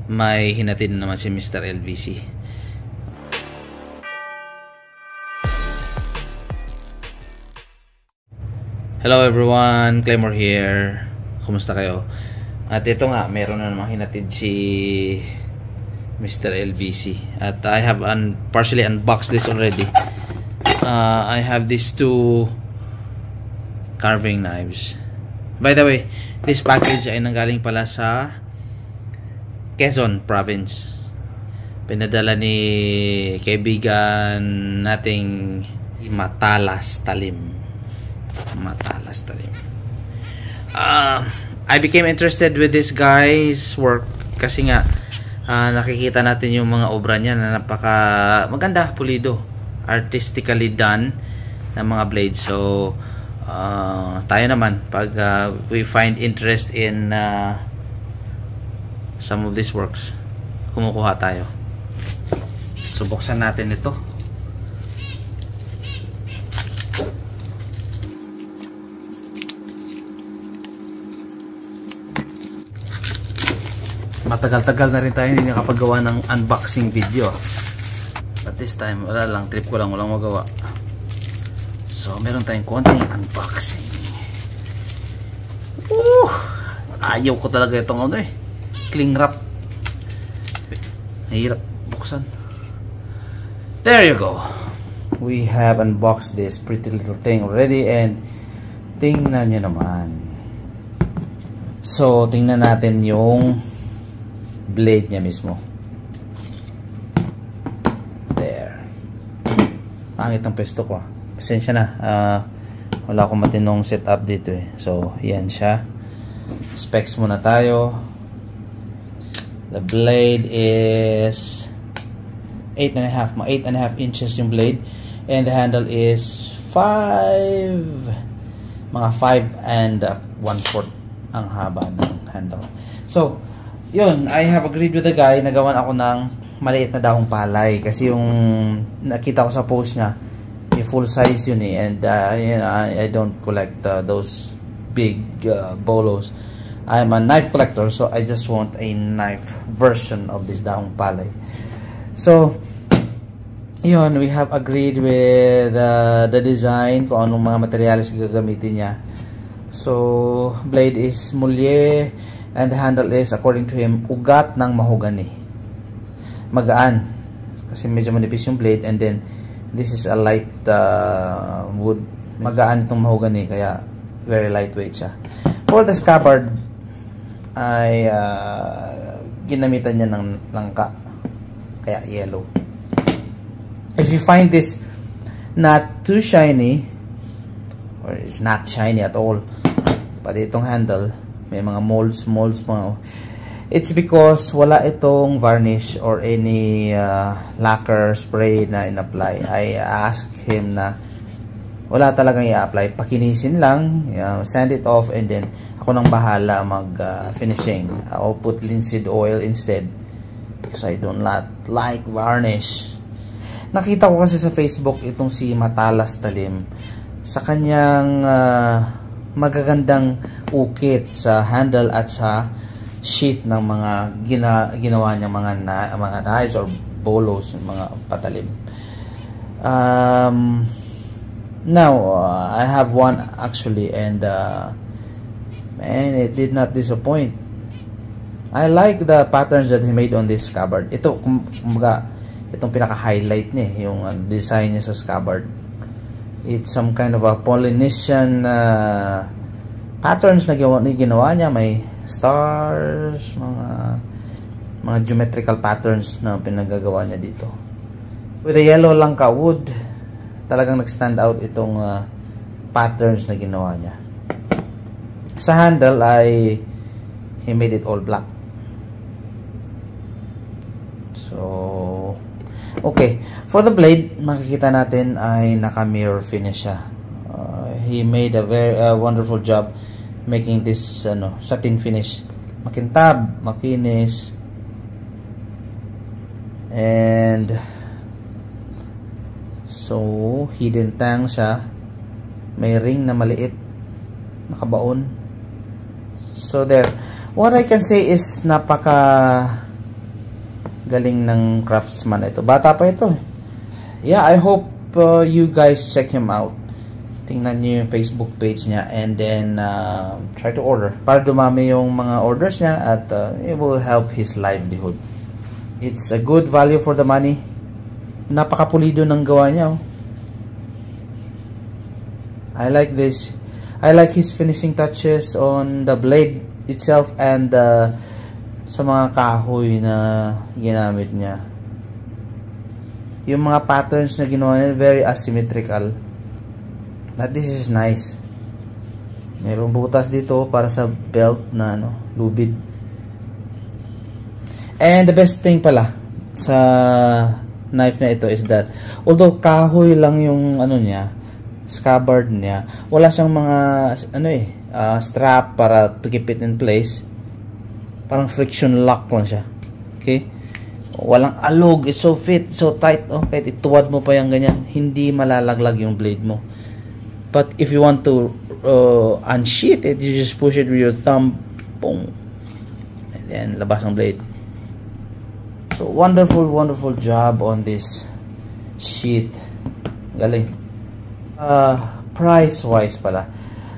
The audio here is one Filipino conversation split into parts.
may hinatid naman si Mr. LBC. Hello everyone, Claymore here. Kumusta kayo? At ito nga, meron na namang hinatid si Mr. LBC. At I have partially unboxed this already. I have these two carving knives. By the way, this package ay nanggaling pala sa Quezon Province. Pinadala ni kaibigan nating Matalas Talim. I became interested with this guy's work kasi nga nakikita natin yung mga obra niya na napaka maganda, pulido, artistically done na mga blades. So tayo naman pag we find interest in some of these works, kumukuha tayo. So buksan natin ito. Matagal-tagal na rin tayo hindi nakapagawa ng unboxing video. But this time, wala lang. Trip ko lang. Walang magawa. So, meron tayong konting unboxing. Ayaw ko talaga itong ano eh. Cling wrap. Mahirap buksan. There you go. We have unboxed this pretty little thing already. And tingnan nyo naman. So, tingnan natin yung blade niya mismo. There. Pangit ang pesto ko. Pasensya na. Wala akong matinong setup dito eh. So, yan siya. Specs muna tayo. The blade is 8.5 inches yung blade. And the handle is 5 mga 5 and 1/4 ang haba ng handle. So, yun, I have agreed with the guy na gawan ako ng maliit na dahong palay kasi yung nakita ko sa post niya full size yun eh, and you know, I don't collect those big bolos. I'm a knife collector, so I just want a knife version of this dahong palay. So yun, we have agreed with the design, kung anong mga materials gagamitin niya. So blade is Mullier and the handle is, according to him, ugat ng mahogany. Magaan kasi medyo manipis yung blade, and then this is a light wood. Magaan itong mahogany kaya very lightweight siya. For the scabbard ay ginamitan niya ng langka kaya yellow. If you find this not too shiny, or it's not shiny at all, pati itong handle may mga molds mga, it's because wala itong varnish or any lacquer spray na in-apply. I asked him na wala talagang i-apply, pakinisin lang, sand it off, and then ako nang bahala mag finishing. I'll put linseed oil instead because I don't like varnish. Nakita ko kasi sa Facebook itong si Matalas Talim sa kanyang magagandang ukit sa handle at sa sheath ng mga ginawa niya mga knives or bolos, mga patalim. Now I have one actually, and man, it did not disappoint. I like the patterns that he made on this scabbard. Ito kumbaga itong pinaka-highlight niya, yung design niya sa scabbard. It's some kind of a Polynesian patterns na ginawa niya. May stars, mga geometrical patterns na pinagagawa niya dito. With the yellow langka wood, talagang nag-stand out itong patterns na ginawa niya. Sa handle ay he made it all black. So, okay. For the blade, makikita natin ay naka-mirror finish siya. He made a very wonderful job making this satin finish. Makintab, makinis. And so, hidden tang siya. May ring na maliit, nakabaon. So there. What I can say is napaka Galing ng craftsman ito. Bata pa ito. Yeah, I hope you guys check him out. Tingnan niyo yung Facebook page niya and then try to order para dumami yung mga orders niya at it will help his livelihood. It's a good value for the money. Napakapulido ng gawa niya. I like this. I like his finishing touches on the blade itself and sa mga kahoy na ginamit niya. Yung mga patterns na ginawa niya very asymmetrical. But this is nice. Mayroong butas dito para sa belt na lubid. And the best thing pala sa knife na ito is that although kahoy lang yung niya, scabbard niya, wala siyang mga strap para to keep it in place. Parang friction lock lang siya. Okay? Walang alog, it's so fit, so tight. Kahit ituwad mo pa yung ganyan, hindi malalaglag yung blade mo. But if you want to unsheath it, you just push it with your thumb, boom, and then labas ang blade. So wonderful job on this sheath. Galing. Price wise pala,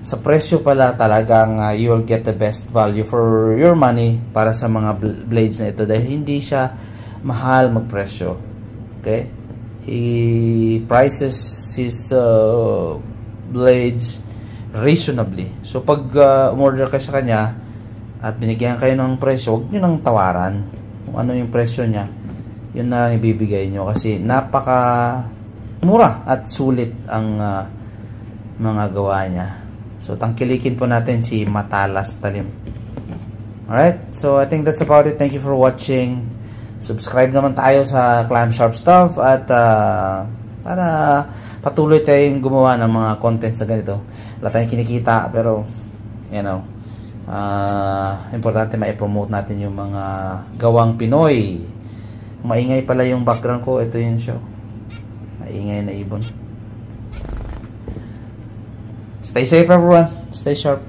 sa presyo pala talagang you'll get the best value for your money para sa mga blades na ito dahil hindi siya mahal magpresyo. Okay, he prices his blades reasonably. So pag umorder kayo sa kanya at binigyan kayo ng presyo, huwag nyo nang tawaran kung ano yung presyo niya, yun na ibibigay nyo kasi napaka mura at sulit ang mga gawa niya. So tangkilikin po natin si Matalas Talim. Alright, so I think that's about it. Thank you for watching. Subscribe naman tayo sa Clam Sharp Stuff at para patuloy tayong gumawa ng mga contents na ganito. Wala tayong kinikita pero importante ma-promote natin yung mga gawang Pinoy. Maingay pala yung background ko. Ito yung show. Maingay na ibon. Stay safe everyone. Stay sharp.